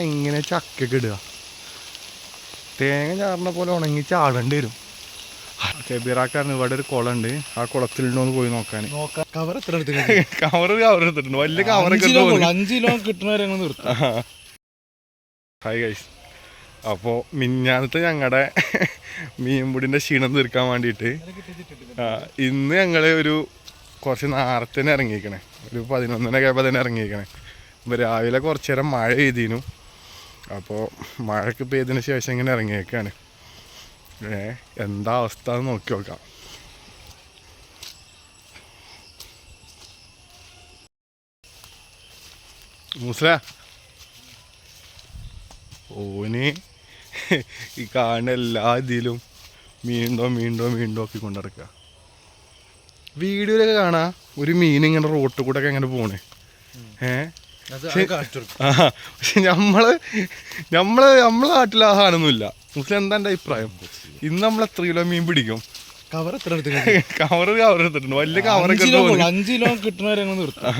എങ്ങനെ ചക്കൊക്കെ ഇടുക, തേങ്ങ ചാറിന പോലെ ഉണങ്ങി ചാടേണ്ടി വരും. കെബീറാക്കാരന് ഇവിടെ ഒരു കുളമുണ്ട്, ആ കുളത്തിലുണ്ടോന്ന് പോയി നോക്കാൻ. കവർ എടുത്തിട്ടുണ്ട്, വലിയ കവറൊക്കെ 5 കിലോ കിട്ടുന്നവരെ നിർത്താം. ഹായ് ഗൈസ്, അപ്പോൾ മിഞ്ഞാന്നത്തെ ഞങ്ങളുടെ മീൻപിടിൻ്റെ ക്ഷീണം തീർക്കാൻ വേണ്ടിയിട്ട് ഇന്ന് ഞങ്ങൾ കുറച്ച് നേരത്തെ തന്നെ ഇറങ്ങിയിരിക്കണേ, ഒരു 11:30 ആയപ്പോൾ തന്നെ ഇറങ്ങിയിരിക്കണേ. ഇപ്പോൾ രാവിലെ കുറച്ച് നേരം മഴ പെയ്തിരുന്നു, അപ്പോൾ മഴയ്ക്ക് പെയ്തതിന് ശേഷം ഇങ്ങനെ ഇറങ്ങിയേക്കാണ്. എന്താ അവസ്ഥ എന്ന് നോക്കി നോക്കാം. മൂസല ഓന് ഈ കാണുന്ന എല്ലാ ഇതിലും മീനുണ്ടോ ഒക്കെ കൊണ്ടിറക്കുക. വീഡിയോയിലൊക്കെ കാണാ ഒരു മീൻ ഇങ്ങനെ റോട്ടിൽ കൂടെ ഒക്കെ എങ്ങനെ പോണേ. പക്ഷെ നമ്മളെ നാട്ടിൽ ആ സാധനമൊന്നുമില്ല. മുസ്ലിം എന്താ എൻ്റെ അഭിപ്രായം? ഇന്ന് നമ്മൾ എത്ര കിലോ മീൻ പിടിക്കും? കവർ എടുത്തിട്ടുണ്ട്, വലിയ കവറൊക്കെ 5 കിലോ കിട്ടുന്നവരെ നിർത്താം.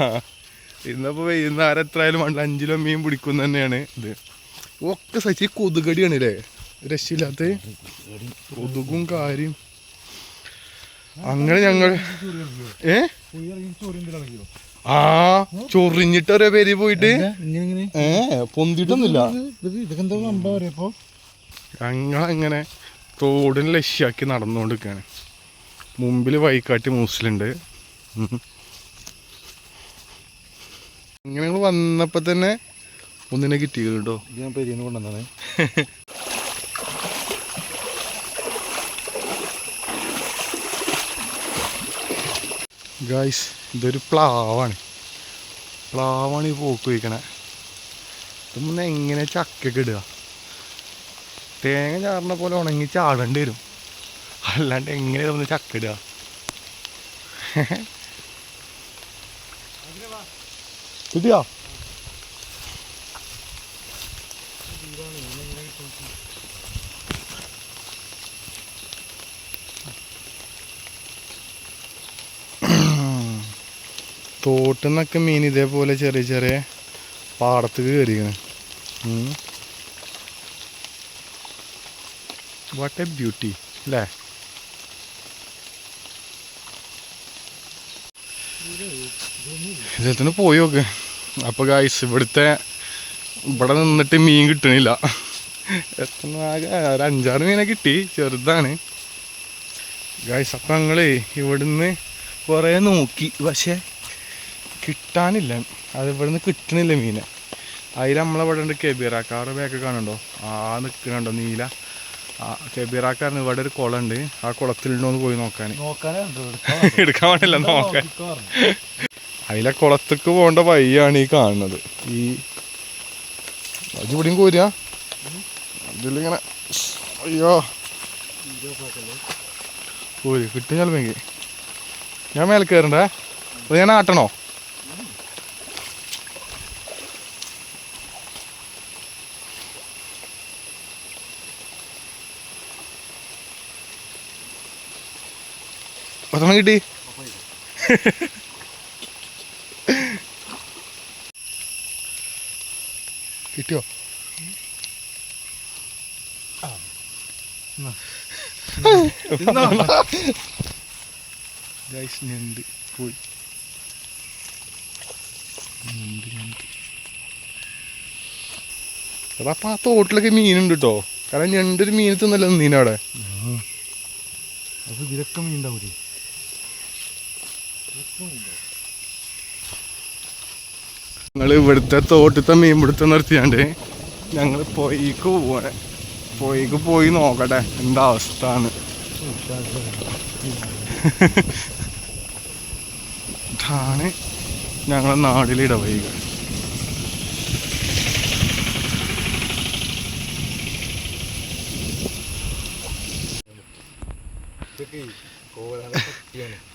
ഇന്നിപ്പോൾ വൈകുന്നേരം എത്രയായാലും 5 കിലോ മീൻ പിടിക്കും തന്നെയാണ് ഇത്. ഒക്കെ സച്ചി കൊതുകടിയാണ് അല്ലേ, രക്ഷയില്ലാത്ത കൊതുകും കാര്യം. അങ്ങനെ ഞങ്ങൾ ചൊറിഞ്ഞിട്ട് ഒരേ പേര് പോയിട്ട് പൊന്തിട്ടൊന്നുമില്ല. ഞങ്ങളങ്ങനെ തോടിന് ലക്ഷ്യാക്കി നടന്നുകൊണ്ടിരിക്കുകയാണ്. മുമ്പിൽ വൈക്കാട്ടി മൂസിലുണ്ട്. ഇങ്ങനെ ഞങ്ങൾ വന്നപ്പോൾ തന്നെ ഒന്നിനെ കിട്ടി കേട്ടോ. ഞാൻ പെരിയെന്ന് കൊണ്ടുവന്നാണ്. ഗായ്സ്, ഇതൊരു പ്ലാവാണ് ഈ പോക്ക് വയ്ക്കണേ. ഇതൊന്നും എങ്ങനെ ചക്കൊക്കെ ഇടുക, തേങ്ങ ചാറിന പോലെ ഉണങ്ങി ചാടേണ്ടി വരും, അല്ലാണ്ട് എങ്ങനെ ഇതൊന്ന് ചക്ക ഇടുക? കിട്ടിയോ? തോട്ടിൽ നിന്നൊക്കെ മീൻ ഇതേപോലെ ചെറിയ ചെറിയ പാടത്തേക്ക് കയറിയാണ്. വാട്ട് എ ബ്യൂട്ടി അല്ലേ? ഇദ്ദേഹത്തിന് പോയി നോക്ക്. അപ്പോൾ ഗായ്സ്, ഇവിടെ നിന്നിട്ട് മീൻ കിട്ടണില്ല. ആകെ ഒരു 5-6 മീനെ കിട്ടി, ചെറുതാണ് ഗായ്സ്. അപ്പം ഞങ്ങൾ ഇവിടുന്ന് കുറേ നോക്കി, പക്ഷേ കിട്ടാനില്ല. അത് ഇവിടുന്ന് കിട്ടണില്ല മീനെ. അതിൽ നമ്മളിവിടെ ഉണ്ട് കെബീറാക്കാരുടെ ബാക്ക് കാണുന്നുണ്ടോ, നിൽക്കുന്നുണ്ടോ നീല? കെബീറാക്കാരന് ഇവിടെ ഒരു കുളമുണ്ട്, ആ കുളത്തിലുണ്ടോന്ന് പോയി നോക്കാൻ. എടുക്കാൻ വേണ്ടില്ല, നോക്കാൻ. അതിലെ കുളത്തേക്ക് പോകേണ്ട വഴിയാണ് ഈ കാണുന്നത്. ഈ അതിവിടെയും കോരുക അതിലിങ്ങനെ. അയ്യോ കോരി കിട്ടും ചിലപ്പോൾ. ഞാൻ മേലെ കയറണ്ടേ? അത് ഞാൻ ആട്ടണോ? പത്തെണ്ണം കിട്ടി. കിട്ടിയോ? ഞണ്ട് പോയി. അപ്പം ആ തോട്ടിലൊക്കെ മീനുണ്ട് കേട്ടോ. കാരണം ഞണ്ടൊരു മീൻ തിന്നല്ലോ നീനവിടെ. അത് ഇതിലൊക്കെ മീൻ ഉണ്ടാവൂലേ? ഞങ്ങൾ ഇവിടുത്തെ തോട്ടത്തെ മീൻ പിടുത്തം നിർത്തിയാണ്ട് ഞങ്ങൾ പൊയ്ക്ക് പോയി നോക്കട്ടെ എന്താ അവസ്ഥ ആണ്. ഇതാണ് ഞങ്ങളെ നാട്ടിലെ ഇടവഴികൾ.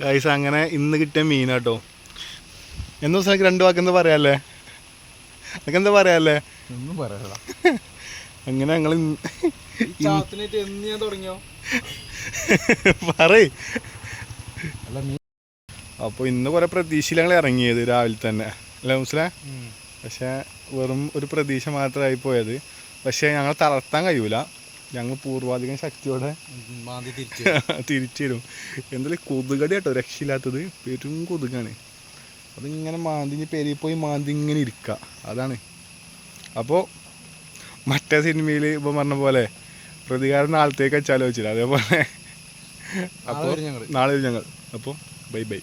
ഗൈസ്, അങ്ങനെ ഇന്ന് കിട്ടിയ മീനാട്ടോ. എന്ന് ദിവസം എനിക്ക് 2 വാക്കെന്താ പറയാല്ലേ? അതൊക്കെ എന്താ പറയാല്ലേ? ഒന്നും പറയാ. അങ്ങനെ ഞങ്ങൾ പറയ്. അപ്പോൾ ഇന്ന് കുറെ പ്രതീക്ഷയിൽ ഞങ്ങൾ ഇറങ്ങിയത് രാവിലെ തന്നെ അല്ലേ മുസ്ലേ? പക്ഷേ വെറും ഒരു പ്രതീക്ഷ മാത്രമായി പോയത്. പക്ഷേ ഞങ്ങൾ തളർത്താൻ കഴിയൂല, ഞങ്ങൾ പൂർവാധികം ശക്തിയോടെ തിരിച്ചു തരും. എന്തായാലും കൊതുകടി കേട്ടോ രക്ഷയില്ലാത്തത്, പെരും കൊതുകാണ്. അതിങ്ങനെ മാന്തിഞ്ഞ് പെരിയിൽ പോയി മാന്തി ഇങ്ങനെ ഇരിക്കുക, അതാണ്. അപ്പോൾ മറ്റേ സിനിമയിൽ ഇപ്പം പറഞ്ഞ പോലെ പ്രതികാരം നാളത്തേക്ക് വെച്ചാലോ വെച്ചില്ല, അതേപോലെ അപ്പോൾ നാളെ ഞങ്ങൾ. അപ്പോൾ ബൈ ബൈ.